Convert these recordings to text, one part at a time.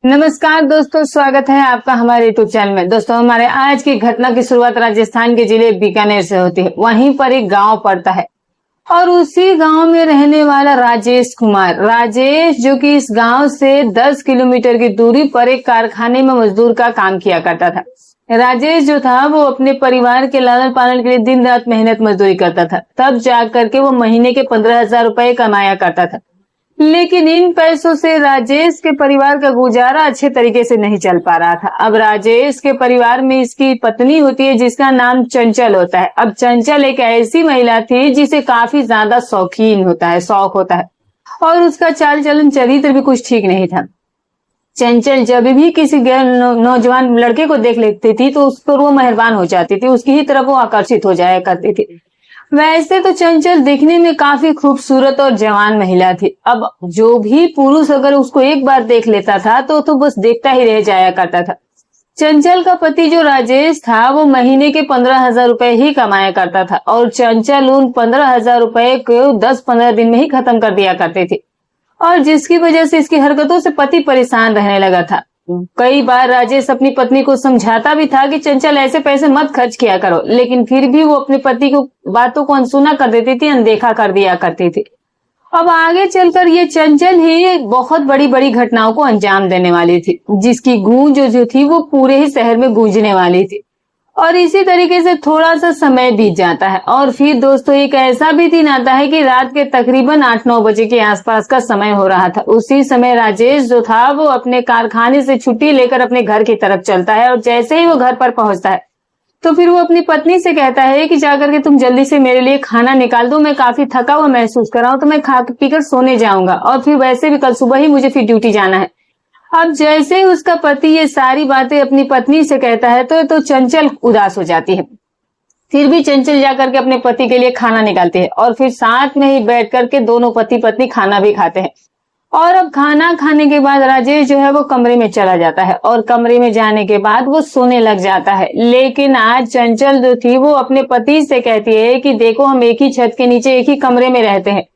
नमस्कार दोस्तों, स्वागत है आपका हमारे यूट्यूब चैनल में। दोस्तों, हमारे आज की घटना की शुरुआत राजस्थान के जिले बीकानेर से होती है। वहीं पर एक गांव पड़ता है और उसी गांव में रहने वाला राजेश जो कि इस गांव से 10 किलोमीटर की दूरी पर एक कारखाने में मजदूर का काम किया करता था। राजेश जो था वो अपने परिवार के लालन पालन के लिए दिन रात मेहनत मजदूरी करता था, तब जा करके वो महीने के 15,000 रुपए कमाया करता था। लेकिन इन पैसों से राजेश के परिवार का गुजारा अच्छे तरीके से नहीं चल पा रहा था। अब राजेश के परिवार में इसकी पत्नी होती है जिसका नाम चंचल होता है। अब चंचल एक ऐसी महिला थी जिसे काफी ज्यादा शौक होता है और उसका चाल चलन चरित्र भी कुछ ठीक नहीं था। चंचल जब भी किसी नौजवान लड़के को देख लेती थी तो उस पर वो मेहरबान हो जाती थी, उसकी ही तरफ वो आकर्षित हो जाया करती थी। वैसे तो चंचल दिखने में काफी खूबसूरत और जवान महिला थी। अब जो भी पुरुष अगर उसको एक बार देख लेता था तो बस देखता ही रह जाया करता था। चंचल का पति जो राजेश था वो महीने के 15,000 रुपए ही कमाया करता था और चंचल उन 15,000 रुपए को 10-15 दिन में ही खत्म कर दिया करती थी और जिसकी वजह से इसकी हरकतों से पति परेशान रहने लगा था। कई बार राजेश अपनी पत्नी को समझाता भी था कि चंचल ऐसे पैसे मत खर्च किया करो, लेकिन फिर भी वो अपने पति को बातों को अनसुना कर देती थी, अनदेखा कर दिया करती थी। अब आगे चलकर ये चंचल ही बहुत बड़ी बड़ी घटनाओं को अंजाम देने वाली थी, जिसकी गूंज जो थी वो पूरे ही शहर में गूंजने वाली थी। और इसी तरीके से थोड़ा सा समय बीत जाता है और फिर दोस्तों एक ऐसा भी दिन आता है कि रात के तकरीबन 8-9 बजे के आसपास का समय हो रहा था। उसी समय राजेश जो था वो अपने कारखाने से छुट्टी लेकर अपने घर की तरफ चलता है और जैसे ही वो घर पर पहुंचता है तो फिर वो अपनी पत्नी से कहता है कि जाकर के तुम जल्दी से मेरे लिए खाना निकाल दो, मैं काफी थका हुआ महसूस कर रहा हूं, तो मैं खा पीकर सोने जाऊंगा और फिर वैसे भी कल सुबह ही मुझे फिर ड्यूटी जाना है। अब जैसे ही उसका पति ये सारी बातें अपनी पत्नी से कहता है तो चंचल उदास हो जाती है। फिर भी चंचल जाकर के अपने पति के लिए खाना निकालती है और फिर साथ में ही बैठ करके दोनों पति पत्नी खाना भी खाते हैं। और अब खाना खाने के बाद राजेश जो है वो कमरे में चला जाता है और कमरे में जाने के बाद वो सोने लग जाता है। लेकिन आज चंचल जो थी वो अपने पति से कहती है कि देखो, हम एक ही छत के नीचे एक ही कमरे में रहते हैं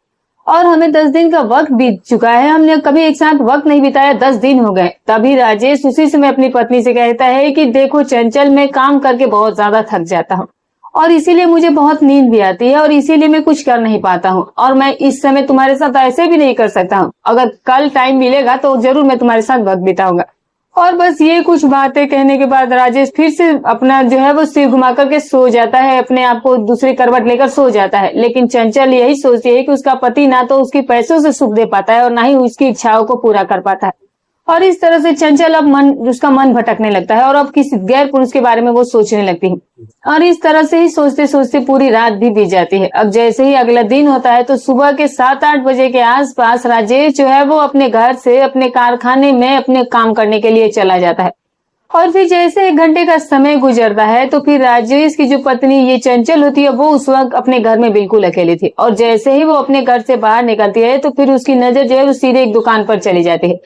और हमें 10 दिन का वक्त बीत चुका है, हमने कभी एक साथ वक्त नहीं बिताया, 10 दिन हो गए। तभी राजेश उसी समय अपनी पत्नी से कहता है कि देखो चंचल, मैं काम करके बहुत ज्यादा थक जाता हूँ और इसीलिए मुझे बहुत नींद भी आती है और इसीलिए मैं कुछ कर नहीं पाता हूँ और मैं इस समय तुम्हारे साथ ऐसे भी नहीं कर सकता हूँ। अगर कल टाइम मिलेगा तो जरूर मैं तुम्हारे साथ वक्त बिताऊंगा। और बस ये कुछ बातें कहने के बाद राजेश फिर से अपना जो है वो सिर घुमा करके सो जाता है, अपने आप को दूसरी करवट लेकर सो जाता है। लेकिन चंचल यही सोचती है कि उसका पति ना तो उसके पैसों से सुख दे पाता है और ना ही उसकी इच्छाओं को पूरा कर पाता है और इस तरह से चंचल अब उसका मन भटकने लगता है और अब किसी गैर पुरुष के बारे में वो सोचने लगती है और इस तरह से ही सोचते सोचते पूरी रात भी बीत जाती है। अब जैसे ही अगला दिन होता है तो सुबह के 7-8 बजे के आसपास राजेश जो है वो अपने घर से अपने कारखाने में अपने काम करने के लिए चला जाता है और फिर जैसे 1 घंटे का समय गुजरता है तो फिर राजेश की जो पत्नी ये चंचल होती है वो उस वक्त अपने घर में बिल्कुल अकेली थी और जैसे ही वो अपने घर से बाहर निकलती है तो फिर उसकी नजर जो है वो सीधे एक दुकान पर चली जाती है।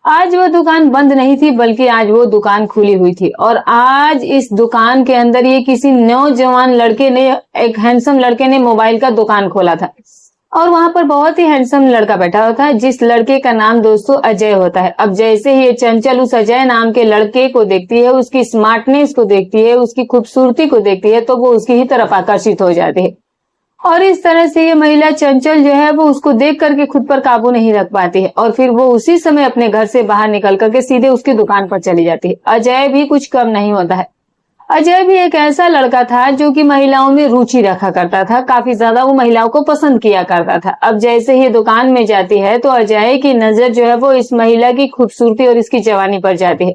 आज वो दुकान बंद नहीं थी बल्कि आज वो दुकान खुली हुई थी और आज इस दुकान के अंदर ये किसी नौजवान लड़के ने, एक हैंडसम लड़के ने मोबाइल का दुकान खोला था और वहां पर बहुत ही हैंडसम लड़का बैठा होता है जिस लड़के का नाम दोस्तों अजय होता है। अब जैसे ही ये चंचल उस अजय नाम के लड़के को देखती है, उसकी स्मार्टनेस को देखती है, उसकी खूबसूरती को देखती है तो वो उसकी ही तरफ आकर्षित हो जाती है और इस तरह से ये महिला चंचल जो है वो उसको देख करके खुद पर काबू नहीं रख पाती है और फिर वो उसी समय अपने घर से बाहर निकल करके सीधे उसकी दुकान पर चली जाती है। अजय भी कुछ कम नहीं होता है। अजय भी एक ऐसा लड़का था जो कि महिलाओं में रुचि रखा करता था, काफी ज्यादा वो महिलाओं को पसंद किया करता था। अब जैसे ही दुकान में जाती है तो अजय की नजर जो है वो इस महिला की खूबसूरती और इसकी जवानी पर जाती है।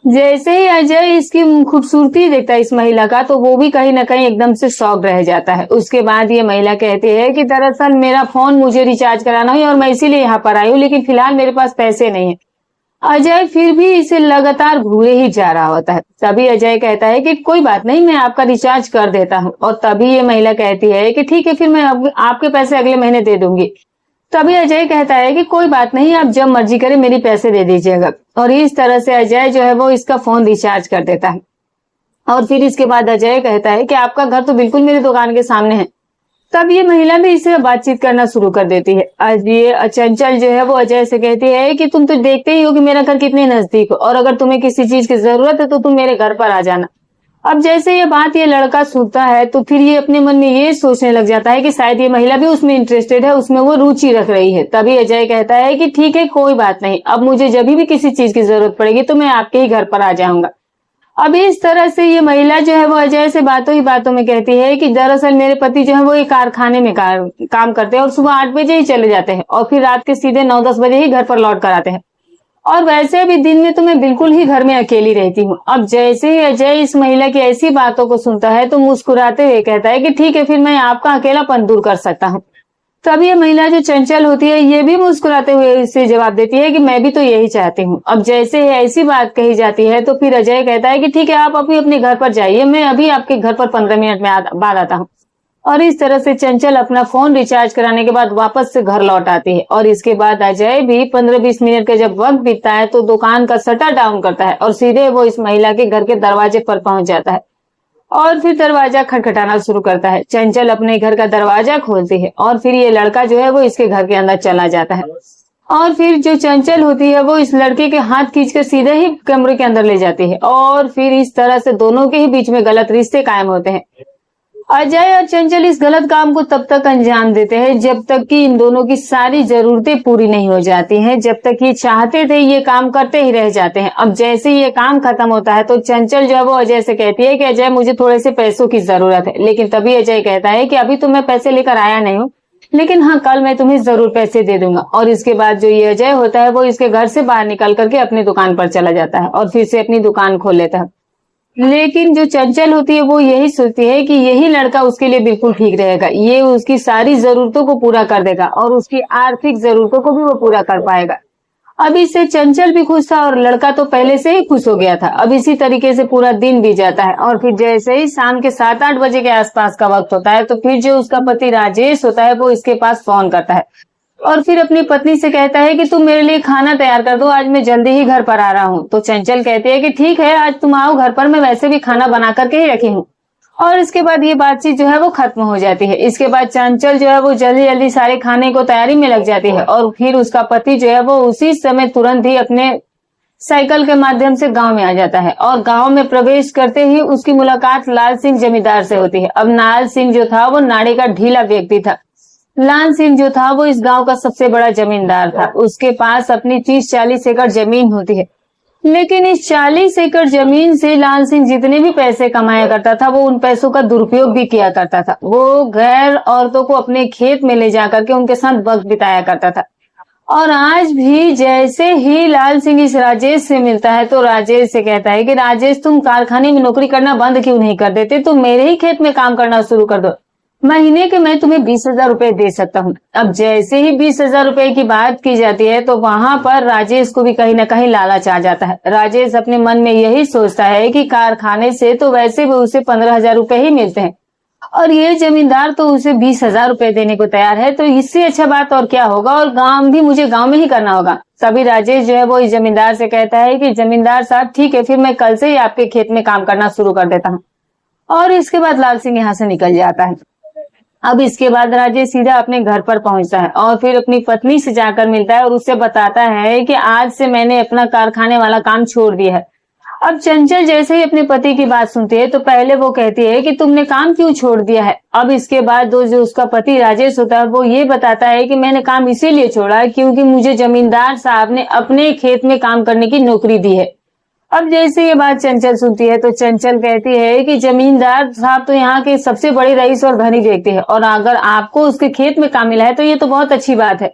जैसे ही अजय इसकी खूबसूरती देखता है इस महिला का तो वो भी कहीं ना कहीं एकदम से शॉक रह जाता है। उसके बाद ये महिला कहती है कि दरअसल मेरा फोन मुझे रिचार्ज कराना है और मैं इसीलिए यहाँ पर आई हूँ, लेकिन फिलहाल मेरे पास पैसे नहीं है। अजय फिर भी इसे लगातार घूरे ही जा रहा होता है। तभी अजय कहता है कि कोई बात नहीं, मैं आपका रिचार्ज कर देता हूँ और तभी ये महिला कहती है कि ठीक है, फिर मैं आपके पैसे अगले महीने दे दूंगी। तभी अजय कहता है कि कोई बात नहीं, आप जब मर्जी करें मेरी पैसे दे दीजिएगा और इस तरह से अजय जो है वो इसका फोन रिचार्ज कर देता है। और फिर इसके बाद अजय कहता है कि आपका घर तो बिल्कुल मेरी दुकान के सामने है, तब ये महिला भी इससे बातचीत करना शुरू कर देती है। आज ये चंचल जो है वो अजय से कहती है कि तुम तो देखते ही हो कि मेरा घर कितने नजदीक हो, और अगर तुम्हें किसी चीज की जरूरत है तो तुम मेरे घर पर आ जाना। अब जैसे ये बात ये लड़का सुनता है तो फिर ये अपने मन में ये सोचने लग जाता है कि शायद ये महिला भी उसमें इंटरेस्टेड है, उसमें वो रुचि रख रही है। तभी अजय कहता है कि ठीक है, कोई बात नहीं, अब मुझे जब भी किसी चीज की जरूरत पड़ेगी तो मैं आपके ही घर पर आ जाऊंगा। अब इस तरह से ये महिला जो है वो अजय से बातों ही बातों में कहती है कि दरअसल मेरे पति जो है वो एक कारखाने में काम करते हैं और सुबह 8 बजे ही चले जाते हैं और फिर रात के सीधे 9-10 बजे ही घर पर लौट कर आते हैं, और वैसे भी दिन में तो मैं बिल्कुल ही घर में अकेली रहती हूँ। अब जैसे ही अजय इस महिला की ऐसी बातों को सुनता है तो मुस्कुराते हुए कहता है कि ठीक है, फिर मैं आपका अकेलापन दूर कर सकता हूँ। तब ये महिला जो चंचल होती है ये भी मुस्कुराते हुए इससे जवाब देती है कि मैं भी तो यही चाहती हूँ। अब जैसे ऐसी बात कही जाती है तो फिर अजय कहता है कि ठीक है, आप अभी अपने घर पर जाइए, मैं अभी आपके घर पर 15 मिनट में बाद आता हूँ। और इस तरह से चंचल अपना फोन रिचार्ज कराने के बाद वापस से घर लौट आती है, और इसके बाद अजय भी 15-20 मिनट का जब वक्त बीतता है तो दुकान का शटर डाउन करता है और सीधे वो इस महिला के घर के दरवाजे पर पहुंच जाता है और फिर दरवाजा खटखटाना शुरू करता है। चंचल अपने घर का दरवाजा खोलती है और फिर ये लड़का जो है वो इसके घर के अंदर चला जाता है, और फिर जो चंचल होती है वो इस लड़के के हाथ खींचकर सीधे ही कमरे के अंदर ले जाती है, और फिर इस तरह से दोनों के ही बीच में गलत रिश्ते कायम होते हैं। अजय और चंचल इस गलत काम को तब तक अंजाम देते हैं जब तक कि इन दोनों की सारी जरूरतें पूरी नहीं हो जाती हैं। जब तक ये चाहते थे ये काम करते ही रह जाते हैं। अब जैसे ये काम खत्म होता है तो चंचल जो है वो अजय से कहती है कि अजय, मुझे थोड़े से पैसों की जरूरत है। लेकिन तभी अजय कहता है कि अभी तो मैं पैसे लेकर आया नहीं हूँ, लेकिन हाँ, कल मैं तुम्हें जरूर पैसे दे दूंगा। और इसके बाद जो ये अजय होता है वो इसके घर से बाहर निकल करके अपनी दुकान पर चला जाता है और फिर से अपनी दुकान खोल लेता है। लेकिन जो चंचल होती है वो यही सोचती है कि यही लड़का उसके लिए बिल्कुल ठीक रहेगा, ये उसकी सारी जरूरतों को पूरा कर देगा और उसकी आर्थिक जरूरतों को भी वो पूरा कर पाएगा। अब इससे चंचल भी खुश था और लड़का तो पहले से ही खुश हो गया था। अब इसी तरीके से पूरा दिन बीत जाता है और फिर जैसे ही शाम के 7-8 बजे के आसपास का वक्त होता है तो फिर जो उसका पति राजेश होता है वो इसके पास फोन करता है और फिर अपनी पत्नी से कहता है कि तुम मेरे लिए खाना तैयार कर दो, आज मैं जल्दी ही घर पर आ रहा हूँ। तो चंचल कहती है कि ठीक है, आज तुम आओ घर पर, मैं वैसे भी खाना बना करके ही रखी हूँ। और इसके बाद ये बातचीत जो है वो खत्म हो जाती है। इसके बाद चंचल जो है वो जल्दी जल्दी सारे खाने को तैयारी में लग जाती है और फिर उसका पति जो है वो उसी समय तुरंत ही अपने साइकिल के माध्यम से गांव में आ जाता है और गांव में प्रवेश करते ही उसकी मुलाकात लाल सिंह जमींदार से होती है। अब लाल सिंह जो था वो नाड़े का ढीला व्यक्ति था। लाल सिंह जो था वो इस गांव का सबसे बड़ा जमींदार था। उसके पास अपनी 30-40 एकड़ जमीन होती है, लेकिन इस 40 एकड़ जमीन से लाल सिंह जितने भी पैसे कमाया करता था वो उन पैसों का दुरुपयोग भी किया करता था। वो गैर औरतों को अपने खेत में ले जाकर के उनके साथ वक्त बिताया करता था। और आज भी जैसे ही लाल सिंह इस राजेश से मिलता है तो राजेश से कहता है कि राजेश, तुम कारखाने में नौकरी करना बंद क्यों नहीं कर देते, तुम मेरे ही खेत में काम करना शुरू कर दो, महीने के मैं तुम्हें 20,000 रुपए दे सकता हूँ। अब जैसे ही 20,000 रुपए की बात की जाती है तो वहां पर राजेश को भी कहीं ना कहीं लालच आ जाता है। राजेश अपने मन में यही सोचता है कि कारखाने से तो वैसे भी उसे 15,000 रुपए ही मिलते हैं और ये जमींदार तो उसे 20,000 रुपए देने को तैयार है, तो इससे अच्छा बात और क्या होगा, और काम भी मुझे गाँव में ही करना होगा। तभी राजेश जो है वो इस जमींदार से कहता है कि जमींदार साहब, ठीक है, फिर मैं कल से ही आपके खेत में काम करना शुरू कर देता हूँ। और इसके बाद लाल सिंह यहाँ से निकल जाता है। अब इसके बाद राजेश सीधा अपने घर पर पहुंचता है और फिर अपनी पत्नी से जाकर मिलता है और उससे बताता है कि आज से मैंने अपना कारखाने वाला काम छोड़ दिया है। अब चंचल जैसे ही अपने पति की बात सुनती है तो पहले वो कहती है कि तुमने काम क्यों छोड़ दिया है। अब इसके बाद जो उसका पति राजेश होता है वो ये बताता है कि मैंने काम इसीलिए छोड़ा क्योंकि मुझे जमींदार साहब ने अपने खेत में काम करने की नौकरी दी है। अब जैसे ये बात चंचल सुनती है तो चंचल कहती है कि जमींदार साहब तो यहाँ के सबसे बड़े रईस और धनी व्यक्ति है और अगर आपको उसके खेत में काम मिला है तो ये तो बहुत अच्छी बात है।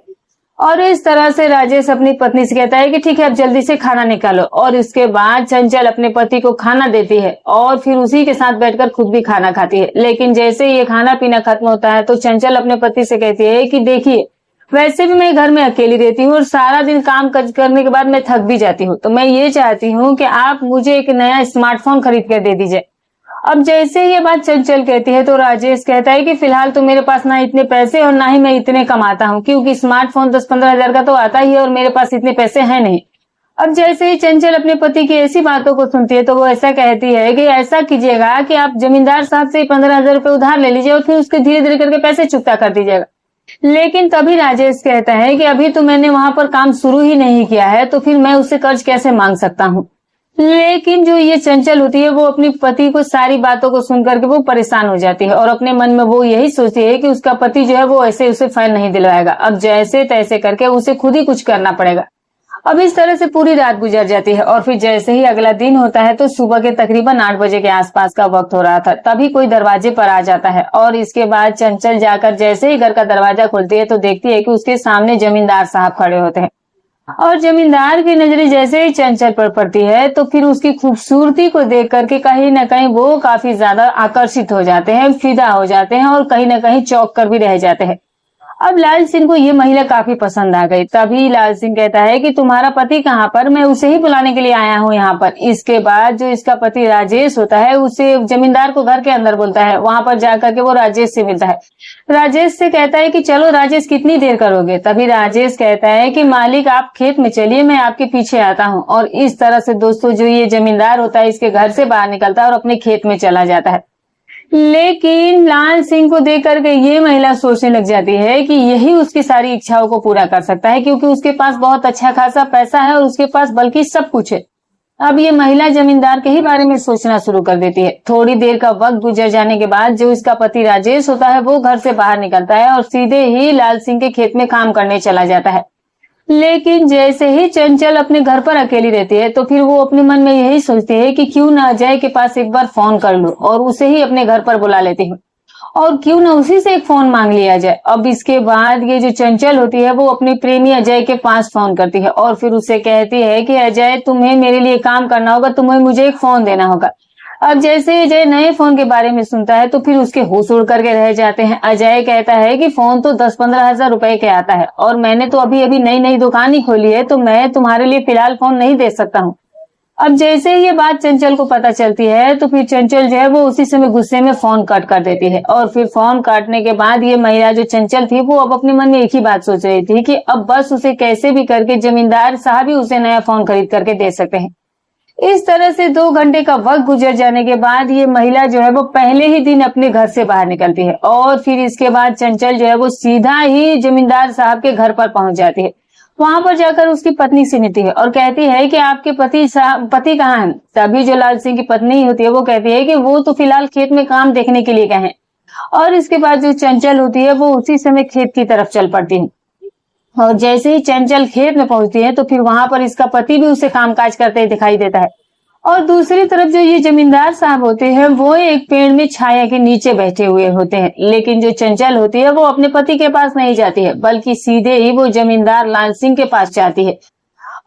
और इस तरह से राजेश अपनी पत्नी से कहता है कि ठीक है, अब जल्दी से खाना निकालो। और इसके बाद चंचल अपने पति को खाना देती है और फिर उसी के साथ बैठकर खुद भी खाना खाती है। लेकिन जैसे ये खाना पीना खत्म होता है तो चंचल अपने पति से कहती है कि देखिए, वैसे भी मैं घर में अकेली रहती हूँ और सारा दिन काम करने के बाद मैं थक भी जाती हूँ, तो मैं ये चाहती हूँ कि आप मुझे एक नया स्मार्टफोन खरीद कर दे दीजिए। अब जैसे ये बात चंचल कहती है तो राजेश कहता है कि फिलहाल तो मेरे पास ना इतने पैसे और ना ही मैं इतने कमाता हूँ, क्योंकि स्मार्टफोन 10-15 हजार का तो आता ही है और मेरे पास इतने पैसे हैं नहीं। अब जैसे ही चंचल अपने पति की ऐसी बातों को सुनती है तो वो ऐसा कहती है कि ऐसा कीजिएगा कि आप जमींदार साहब से 15,000 रुपए उधार ले लीजिए और फिर उसके धीरे धीरे करके पैसे चुकता कर दीजिएगा। लेकिन तभी राजेश कहता है कि अभी तो मैंने वहां पर काम शुरू ही नहीं किया है, तो फिर मैं उससे कर्ज कैसे मांग सकता हूँ। लेकिन जो ये चंचल होती है वो अपने पति को सारी बातों को सुन करके वो परेशान हो जाती है और अपने मन में वो यही सोचती है कि उसका पति जो है वो ऐसे उसे फाइल नहीं दिलवाएगा, अब जैसे तैसे करके उसे खुद ही कुछ करना पड़ेगा। अब इस तरह से पूरी रात गुजर जाती है और फिर जैसे ही अगला दिन होता है तो सुबह के तकरीबन 8 बजे के आसपास का वक्त हो रहा था, तभी कोई दरवाजे पर आ जाता है और इसके बाद चंचल जाकर जैसे ही घर का दरवाजा खोलती है तो देखती है कि उसके सामने जमींदार साहब खड़े होते हैं और जमींदार की नजरें जैसे ही चंचल पर पड़ती है तो फिर उसकी खूबसूरती को देख करके कहीं ना कहीं वो काफी ज्यादा आकर्षित हो जाते हैं, फिदा हो जाते हैं और कहीं ना कहीं चौंक कर भी रह जाते हैं। अब लाल सिंह को ये महिला काफी पसंद आ गई। तभी लाल सिंह कहता है कि तुम्हारा पति कहाँ पर, मैं उसे ही बुलाने के लिए आया हूँ यहाँ पर। इसके बाद जो इसका पति राजेश होता है उसे जमींदार को घर के अंदर बोलता है, वहां पर जाकर के वो राजेश से मिलता है। राजेश से कहता है कि चलो राजेश कितनी देर करोगे। तभी राजेश कहता है कि मालिक आप खेत में चलिए, मैं आपके पीछे आता हूँ। और इस तरह से दोस्तों जो ये जमींदार होता है इसके घर से बाहर निकलता है और अपने खेत में चला जाता है। लेकिन लाल सिंह को देख करके ये महिला सोचने लग जाती है कि यही उसकी सारी इच्छाओं को पूरा कर सकता है, क्योंकि उसके पास बहुत अच्छा खासा पैसा है और उसके पास बल्कि सब कुछ है। अब ये महिला जमींदार के ही बारे में सोचना शुरू कर देती है। थोड़ी देर का वक्त गुजर जाने के बाद जो इसका पति राजेश होता है वो घर से बाहर निकलता है और सीधे ही लाल सिंह के खेत में काम करने चला जाता है। लेकिन जैसे ही चंचल अपने घर पर अकेली रहती है तो फिर वो अपने मन में यही सोचती है कि क्यों ना अजय के पास एक बार फोन कर लूं और उसे ही अपने घर पर बुला लेती हूँ और क्यों ना उसी से एक फोन मांग लिया जाए। अब इसके बाद ये जो चंचल होती है वो अपने प्रेमी अजय के पास फोन करती है और फिर उसे कहती है कि अजय तुम्हें मेरे लिए काम करना होगा, तुम्हें मुझे एक फोन देना होगा। अब जैसे अजय नए फोन के बारे में सुनता है तो फिर उसके होश उड़ करके रह जाते हैं। अजय कहता है कि फोन तो 10-15 हजार रुपए के आता है और मैंने तो अभी अभी नई नई दुकान ही खोली है, तो मैं तुम्हारे लिए फिलहाल फोन नहीं दे सकता हूँ। अब जैसे ही ये बात चंचल को पता चलती है तो फिर चंचल जो है वो उसी समय गुस्से में फोन कट कर देती है और फिर फोन काटने के बाद ये महिला जो चंचल थी वो अब अपने मन में एक ही बात सोच रही थी कि अब बस उसे कैसे भी करके जमींदार साहब ही उसे नया फोन खरीद करके दे सकते हैं। इस तरह से 2 घंटे का वक्त गुजर जाने के बाद ये महिला जो है वो पहले ही दिन अपने घर से बाहर निकलती है और फिर इसके बाद चंचल जो है वो सीधा ही जमींदार साहब के घर पर पहुंच जाती है। वहां पर जाकर उसकी पत्नी से मिलती है और कहती है कि आपके पति कहाँ हैं। तभी जो लाल सिंह की पत्नी होती है वो कहती है कि वो तो फिलहाल खेत में काम देखने के लिए गए हैं। और इसके बाद जो चंचल होती है वो उसी समय खेत की तरफ चल पड़ती है और जैसे ही चंचल खेत में पहुंचती है तो फिर वहां पर इसका पति भी उसे कामकाज करते दिखाई देता है। और दूसरी तरफ जो ये जमींदार साहब होते हैं वो एक पेड़ में छाया के नीचे बैठे हुए होते हैं। लेकिन जो चंचल होती है वो अपने पति के पास नहीं जाती है बल्कि सीधे ही वो जमींदार लाल सिंह के पास जाती है।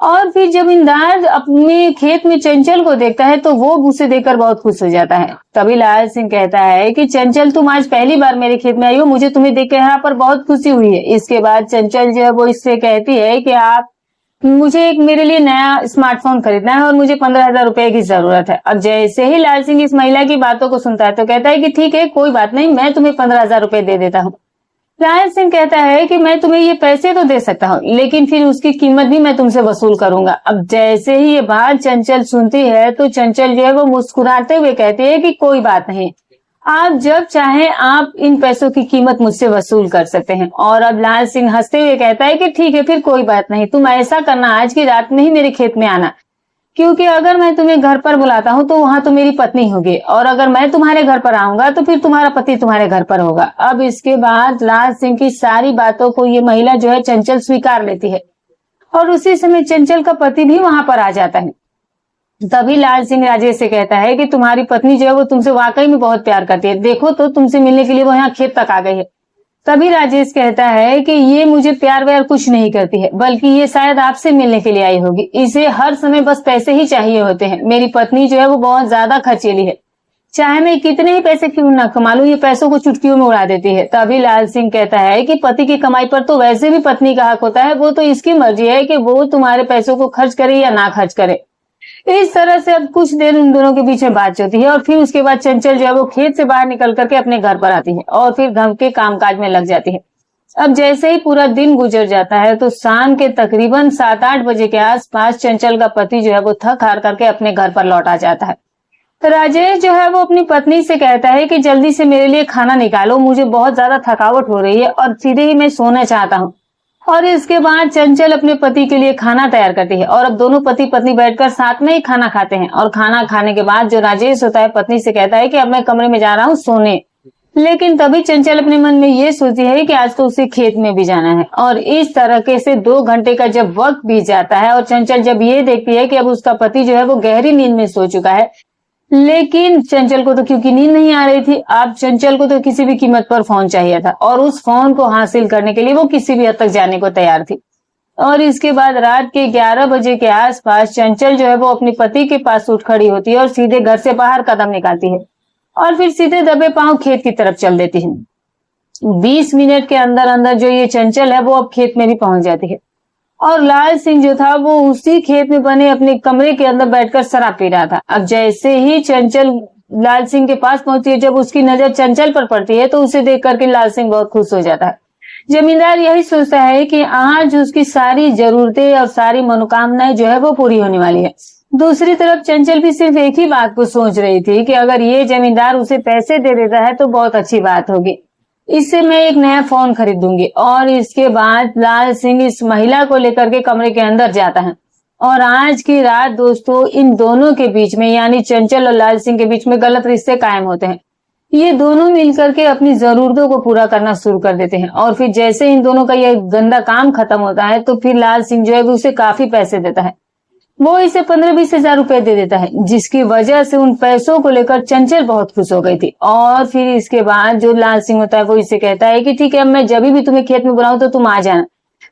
और फिर जमींदार अपने खेत में चंचल को देखता है तो वो उसे देखकर बहुत खुश हो जाता है। तभी लाल सिंह कहता है कि चंचल तुम आज पहली बार मेरे खेत में आई हो, मुझे तुम्हें देख कर यहाँ पर बहुत खुशी हुई है। इसके बाद चंचल जो है वो इससे कहती है कि आप मुझे एक मेरे लिए नया स्मार्टफोन खरीदना है और मुझे 15,000 रुपए की जरूरत है। अब जैसे ही लाल सिंह इस महिला की बातों को सुनता है तो कहता है कि ठीक है कोई बात नहीं, मैं तुम्हें 15,000 रुपए दे देता हूँ। लाल सिंह कहता है कि मैं तुम्हें ये पैसे तो दे सकता हूँ लेकिन फिर उसकी कीमत भी मैं तुमसे वसूल करूंगा। अब जैसे ही ये बात चंचल सुनती है तो चंचल जो है वो मुस्कुराते हुए कहती है कि कोई बात नहीं, आप जब चाहें आप इन पैसों की कीमत मुझसे वसूल कर सकते हैं। और अब लाल सिंह हंसते हुए कहता है कि ठीक है फिर कोई बात नहीं, तुम ऐसा करना आज की रात में ही मेरे खेत में आना, क्योंकि अगर मैं तुम्हें घर पर बुलाता हूँ तो वहां तो मेरी पत्नी होगी और अगर मैं तुम्हारे घर पर आऊंगा तो फिर तुम्हारा पति तुम्हारे घर पर होगा। अब इसके बाद लाल सिंह की सारी बातों को ये महिला जो है चंचल स्वीकार लेती है और उसी समय चंचल का पति भी वहां पर आ जाता है। तभी लाल सिंह राजेश से कहता है कि तुम्हारी पत्नी जो है वो तुमसे वाकई में बहुत प्यार करती है, देखो तो तुमसे मिलने के लिए वो यहाँ खेत तक आ गई है। तभी राजेश कहता है कि ये मुझे प्यार व्यार कुछ नहीं करती है बल्कि ये शायद आपसे मिलने के लिए आई होगी, इसे हर समय बस पैसे ही चाहिए होते हैं। मेरी पत्नी जो है वो बहुत ज्यादा खर्चीली है, चाहे मैं कितने ही पैसे क्यों ना कमा लूं ये पैसों को चुटकियों में उड़ा देती है। तभी लाल सिंह कहता है कि पति की कमाई पर तो वैसे भी पत्नी का हक होता है, वो तो इसकी मर्जी है कि वो तुम्हारे पैसों को खर्च करे या ना खर्च करे। इस तरह से अब कुछ देर उन दोनों के बीच में बात होती है और फिर उसके बाद चंचल जो है वो खेत से बाहर निकल करके अपने घर पर आती है और फिर घर के कामकाज में लग जाती है। अब जैसे ही पूरा दिन गुजर जाता है तो शाम के तकरीबन 7-8 बजे के आसपास चंचल का पति जो है वो थक हार करके अपने घर पर लौट आ जाता है। तो राजेश जो है वो अपनी पत्नी से कहता है कि जल्दी से मेरे लिए खाना निकालो, मुझे बहुत ज्यादा थकावट हो रही है और सीधे ही मैं सोना चाहता हूँ। और इसके बाद चंचल अपने पति के लिए खाना तैयार करती है और अब दोनों पति पत्नी बैठकर साथ में ही खाना खाते हैं। और खाना खाने के बाद जो राजेश होता है पत्नी से कहता है कि अब मैं कमरे में जा रहा हूँ सोने। लेकिन तभी चंचल अपने मन में ये सोचती है कि आज तो उसे खेत में भी जाना है। और इस तरीके से 2 घंटे का जब वक्त बीत जाता है और चंचल जब ये देखती है कि अब उसका पति जो है वो गहरी नींद में सो चुका है, लेकिन चंचल को तो क्योंकि नींद नहीं आ रही थी, अब चंचल को तो किसी भी कीमत पर फोन चाहिए था और उस फोन को हासिल करने के लिए वो किसी भी हद तक जाने को तैयार थी। और इसके बाद रात के 11 बजे के आसपास चंचल जो है वो अपने पति के पास उठ खड़ी होती है और सीधे घर से बाहर कदम निकालती है और फिर सीधे दबे पांव खेत की तरफ चल देती है। 20 मिनट के अंदर अंदर जो ये चंचल है वो अब खेत में भी पहुंच जाती है और लाल सिंह जो था वो उसी खेत में बने अपने कमरे के अंदर बैठकर शराब पी रहा था। अब जैसे ही चंचल लाल सिंह के पास पहुंचती है, जब उसकी नजर चंचल पर पड़ती है तो उसे देख करके लाल सिंह बहुत खुश हो जाता है। जमींदार यही सोचता है कि आज उसकी सारी जरूरतें और सारी मनोकामनाएं जो है वो पूरी होने वाली है। दूसरी तरफ चंचल भी सिर्फ एक ही बात को सोच रही थी कि अगर ये जमींदार उसे पैसे दे देता है तो बहुत अच्छी बात होगी, इससे मैं एक नया फोन खरीदूंगी। और इसके बाद लाल सिंह इस महिला को लेकर के कमरे के अंदर जाता है और आज की रात दोस्तों इन दोनों के बीच में यानी चंचल और लाल सिंह के बीच में गलत रिश्ते कायम होते हैं। ये दोनों मिलकर के अपनी जरूरतों को पूरा करना शुरू कर देते हैं और फिर जैसे इन दोनों का ये गंदा काम खत्म होता है तो फिर लाल सिंह जो है उसे काफी पैसे देता है। वो इसे 15-20 हजार रुपए दे देता है, जिसकी वजह से उन पैसों को लेकर चंचल बहुत खुश हो गई थी। और फिर इसके बाद जो लाल सिंह होता है वो इसे कहता है कि ठीक है, अब मैं जब भी तुम्हें खेत में बुलाऊं तो तुम आ जाना।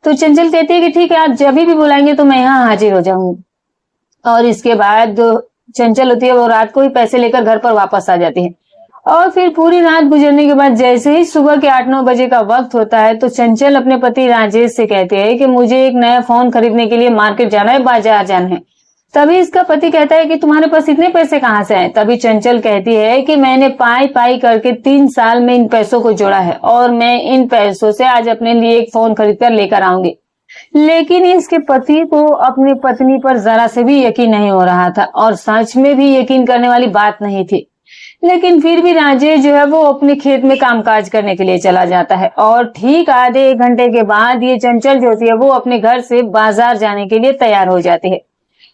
तो चंचल कहती है कि ठीक है, आप जब भी बुलाएंगे तो मैं यहाँ हाजिर हो जाऊंगी। और इसके बाद जो चंचल होती है वो रात को ही पैसे लेकर घर पर वापस आ जाती है। और फिर पूरी रात गुजरने के बाद जैसे ही सुबह के 8-9 बजे का वक्त होता है तो चंचल अपने पति राजेश से कहती है कि मुझे एक नया फोन खरीदने के लिए मार्केट जाना है, बाजार जाना है। तभी इसका पति कहता है कि तुम्हारे पास इतने पैसे कहाँ से आए? तभी चंचल कहती है कि मैंने पाई पाई करके 3 साल में इन पैसों को जोड़ा है और मैं इन पैसों से आज अपने लिए एक फोन खरीद कर लेकर आऊंगी। लेकिन इसके पति को अपनी पत्नी पर जरा से भी यकीन नहीं हो रहा था और सच में भी यकीन करने वाली बात नहीं थी। लेकिन फिर भी राजेश जो है वो अपने खेत में कामकाज करने के लिए चला जाता है और ठीक आधे 1 घंटे के बाद ये चंचल जो होती है वो अपने घर से बाजार जाने के लिए तैयार हो जाती है।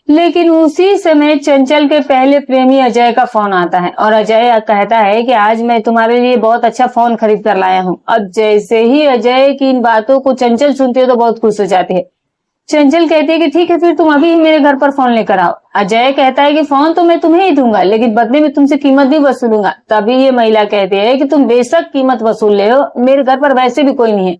लेकिन उसी समय चंचल के पहले प्रेमी अजय का फोन आता है और अजय कहता है कि आज मैं तुम्हारे लिए बहुत अच्छा फोन खरीद कर लाया हूँ। अब जैसे ही अजय की इन बातों को चंचल सुनती है तो बहुत खुश हो जाती है। चंचल कहती है कि ठीक है, फिर तुम अभी ही मेरे घर पर फोन लेकर आओ। अजय कहता है कि फोन तो मैं तुम्हें ही दूंगा, लेकिन बदले में तुमसे कीमत भी वसूलूंगा। तभी ये महिला कहती है कि तुम बेशक कीमत वसूल ले हो, मेरे घर पर वैसे भी कोई नहीं है।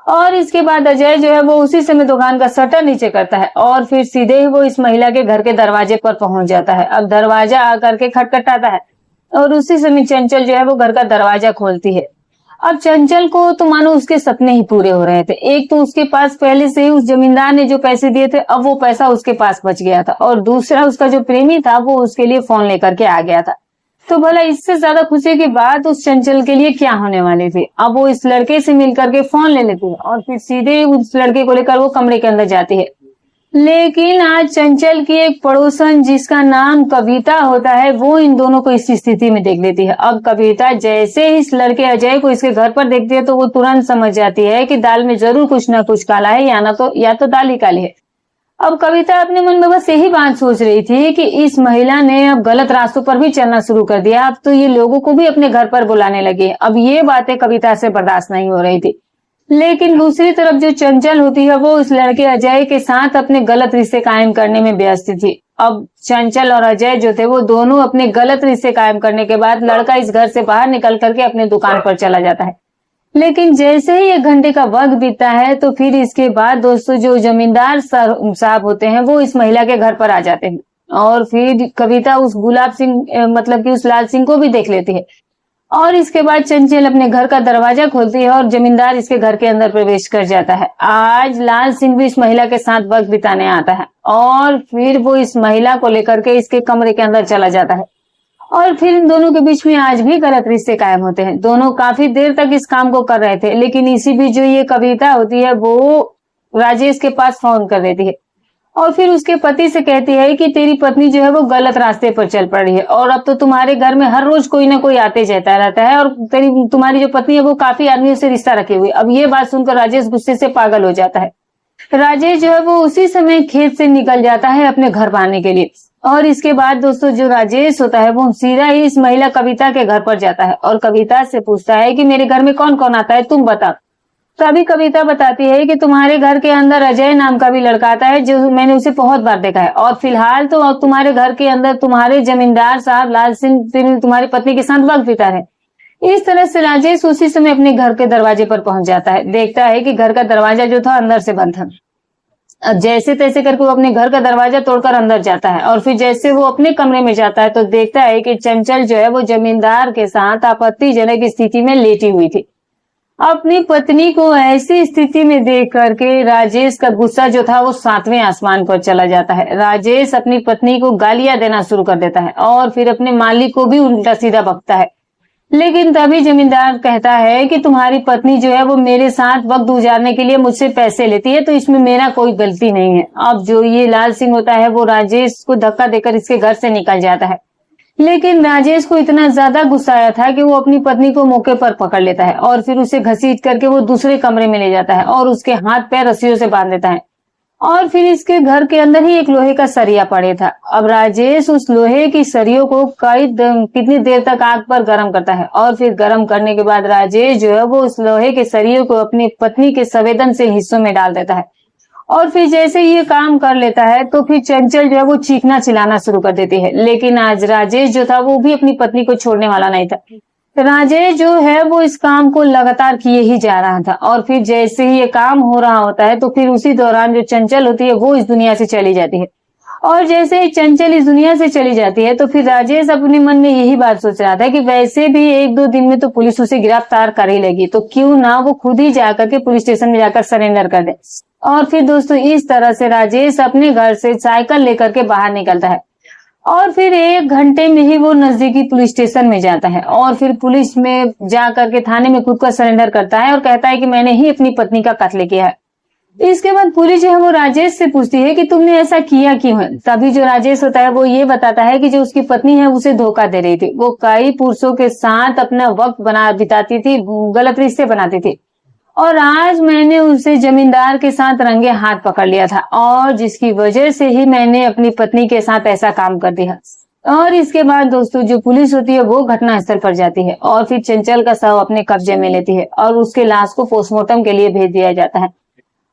और इसके बाद अजय जो है वो उसी समय दुकान का शटर नीचे करता है और फिर सीधे ही वो इस महिला के घर के दरवाजे पर पहुंच जाता है। अब दरवाजा आकर के खटखटाता है और उसी समय चंचल जो है वो घर का दरवाजा खोलती है। अब चंचल को तो मानो उसके सपने ही पूरे हो रहे थे। एक तो उसके पास पहले से ही उस जमींदार ने जो पैसे दिए थे, अब वो पैसा उसके पास बच गया था और दूसरा उसका जो प्रेमी था वो उसके लिए फोन लेकर के आ गया था। तो भला इससे ज्यादा खुशी की बात उस चंचल के लिए क्या होने वाली थी? अब वो इस लड़के से मिलकर के फोन ले लेती है और फिर सीधे उस लड़के को लेकर वो कमरे के अंदर जाती है। लेकिन आज चंचल की एक पड़ोसन जिसका नाम कविता होता है वो इन दोनों को इस स्थिति में देख लेती है। अब कविता जैसे ही इस लड़के अजय को इसके घर पर देखती है तो वो तुरंत समझ जाती है कि दाल में जरूर कुछ ना कुछ काला है, या तो दाल ही काली है। अब कविता अपने मन में बस यही बात सोच रही थी कि इस महिला ने अब गलत रास्तों पर भी चलना शुरू कर दिया। अब तो ये लोगों को भी अपने घर पर बुलाने लगे। अब ये बातें कविता से बर्दाश्त नहीं हो रही थी। लेकिन दूसरी तरफ जो चंचल होती है वो इस लड़के अजय के साथ अपने गलत रिश्ते कायम करने में व्यस्त थी। अब चंचल और अजय जो थे वो दोनों अपने गलत रिश्ते कायम करने के बाद लड़का इस घर से बाहर निकल करके अपने दुकान पर चला जाता है। लेकिन जैसे ही 1 घंटे का वक्त बीतता है तो फिर इसके बाद दोस्तों जो जमींदार साहब होते हैं वो इस महिला के घर पर आ जाते हैं और फिर कविता उस गुलाब सिंह मतलब कि उस लाल सिंह को भी देख लेती है। और इसके बाद चंचल अपने घर का दरवाजा खोलती है और जमींदार इसके घर के अंदर प्रवेश कर जाता है। आज लाल सिंह भी इस महिला के साथ वक्त बिताने आता है और फिर वो इस महिला को लेकर के इसके कमरे के अंदर चला जाता है और फिर इन दोनों के बीच में आज भी गलत रिश्ते कायम होते हैं। दोनों काफी देर तक इस काम को कर रहे थे, लेकिन इसी बीच जो ये कविता होती है वो राजेश के पास फोन कर देती है और फिर उसके पति से कहती है कि तेरी पत्नी जो है वो गलत रास्ते पर चल पड़ी है और अब तो तुम्हारे घर में हर रोज कोई ना कोई आते जाता रहता है और तुम्हारी जो पत्नी है वो काफी आदमियों से रिश्ता रखे हुए। अब ये बात सुनकर राजेश गुस्से से पागल हो जाता है। राजेश जो है वो उसी समय खेत से निकल जाता है अपने घर पाने के लिए। और इसके बाद दोस्तों जो राजेश होता है वो सीधा ही इस महिला कविता के घर पर जाता है और कविता से पूछता है कि मेरे घर में कौन कौन आता है तुम बताओ। तभी कविता बताती है कि तुम्हारे घर के अंदर अजय नाम का भी लड़का आता है जो मैंने उसे बहुत बार देखा है और फिलहाल तो तुम्हारे घर के अंदर तुम्हारे जमींदार साहब लाल सिंह तुम्हारी पत्नी के साथ वक्त बिता रहे। इस तरह से राजेश उसी समय अपने घर के दरवाजे पर पहुंच जाता है। देखता है कि घर का दरवाजा जो था अंदर से बंद था। अब जैसे तैसे करके वो अपने घर का दरवाजा तोड़कर अंदर जाता है और फिर जैसे वो अपने कमरे में जाता है तो देखता है कि चंचल जो है वो जमींदार के साथ आपत्तिजनक स्थिति में लेटी हुई थी। अपनी पत्नी को ऐसी स्थिति में देख करके राजेश का गुस्सा जो था वो 7वें आसमान पर चला जाता है। राजेश अपनी पत्नी को गालियां देना शुरू कर देता है और फिर अपने मालिक को भी उल्टा सीधा बकता है। लेकिन तभी जमींदार कहता है कि तुम्हारी पत्नी जो है वो मेरे साथ वक्त गुजारने के लिए मुझसे पैसे लेती है तो इसमें मेरा कोई गलती नहीं है। अब जो ये लाल सिंह होता है वो राजेश को धक्का देकर इसके घर से निकल जाता है। लेकिन राजेश को इतना ज्यादा गुस्सा आया था कि वो अपनी पत्नी को मौके पर पकड़ लेता है और फिर उसे घसीट करके वो दूसरे कमरे में ले जाता है और उसके हाथ पैर रस्सियों से बांध देता है और फिर इसके घर के अंदर ही एक लोहे का सरिया पड़े था। अब राजेश उस लोहे की सरियों को कितनी देर तक आग पर गर्म करता है और फिर गर्म करने के बाद राजेश जो है वो उस लोहे के सरियों को अपनी पत्नी के संवेदनशील हिस्सों में डाल देता है और फिर जैसे ये काम कर लेता है तो फिर चंचल जो है वो चीखना चिल्लाना शुरू कर देती है। लेकिन आज राजेश जो था वो भी अपनी पत्नी को छोड़ने वाला नहीं था। राजेश जो है वो इस काम को लगातार किए ही जा रहा था और फिर जैसे ही ये काम हो रहा होता है तो फिर उसी दौरान जो चंचल होती है वो इस दुनिया से चली जाती है और जैसे ही चंचल इस दुनिया से चली जाती है तो फिर राजेश अपने मन में यही बात सोच रहा था कि वैसे भी 1-2 दिन में तो पुलिस उसे गिरफ्तार कर ही लेगी तो क्यों ना वो खुद ही जाकर के पुलिस स्टेशन में जाकर सरेंडर कर दे। और फिर दोस्तों इस तरह से राजेश अपने घर से साइकिल लेकर के बाहर निकलता है और फिर 1 घंटे में ही वो नजदीकी पुलिस स्टेशन में जाता है और फिर पुलिस में जाकर के थाने में खुद को सरेंडर करता है और कहता है कि मैंने ही अपनी पत्नी का कत्ल किया है। इसके बाद पुलिस जो है वो राजेश से पूछती है कि तुमने ऐसा किया क्यों है। तभी जो राजेश होता है वो ये बताता है कि जो उसकी पत्नी है उसे धोखा दे रही थी। वो कई पुरुषों के साथ अपना वक्त बिताती थी, गलत रिश्ते बनाती थी और आज मैंने उसे जमींदार के साथ रंगे हाथ पकड़ लिया था और जिसकी वजह से ही मैंने अपनी पत्नी के साथ ऐसा काम कर दिया। और इसके बाद दोस्तों जो पुलिस होती है वो घटनास्थल पर जाती है और फिर चंचल का शव अपने कब्जे में लेती है और उसके लाश को पोस्टमार्टम के लिए भेज दिया जाता है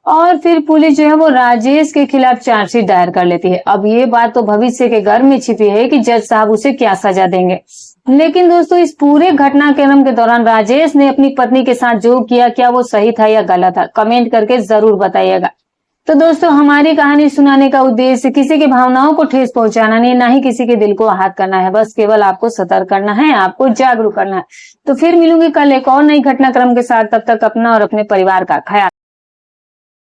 और फिर पुलिस जो है वो राजेश के खिलाफ चार्जशीट दायर कर लेती है। अब ये बात तो भविष्य के घर में छिपी है कि जज साहब उसे क्या सजा देंगे। लेकिन दोस्तों इस पूरे घटनाक्रम के दौरान राजेश ने अपनी पत्नी के साथ जो किया क्या वो सही था या गलत था, कमेंट करके जरूर बताइएगा। तो दोस्तों हमारी कहानी सुनाने का उद्देश्य किसी की भावनाओं को ठेस पहुंचाना नहीं, ना ही किसी के दिल को आहत करना है, बस केवल आपको सतर्क करना है, आपको जागरूक करना है। तो फिर मिलूंगी कल एक और नई घटनाक्रम के साथ, तब तक अपना और अपने परिवार का ख्याल